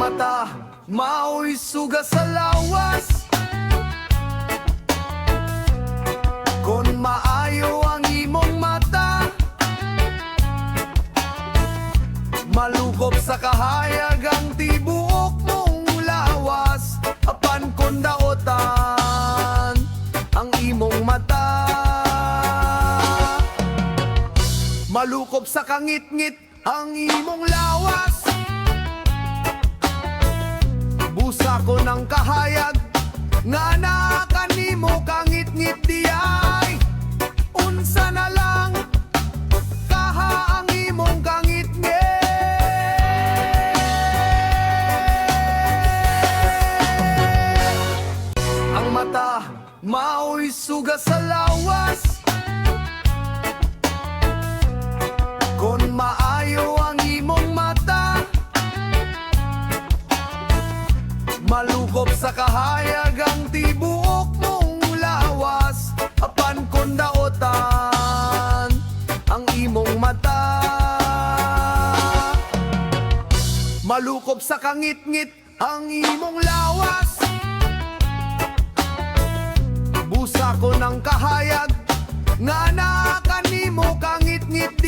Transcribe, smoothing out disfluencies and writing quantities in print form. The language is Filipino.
mata, mao'y suga sa lawas. Kon maayo ang imong mata, malukop sa kahayag ang tibuok mong lawas. Apan kon daotan ang imong mata, malukop sa kangit-ngit ang imong lawas. Busa ko ng kahayag nga nakanimo kangit-ngit diyay. Unsa na lang kaha ang imong kangit-ngit. Ang mata mao'y suga sa lawas. Kon maayo ang imong mata, malukop sa kahayag ang tibuok mong lawas. Apan kon daotan ang imong mata, malukop sa kangit-ngit ang imong lawas. Busa ko ng kahayag nga nakanimo kangit-ngit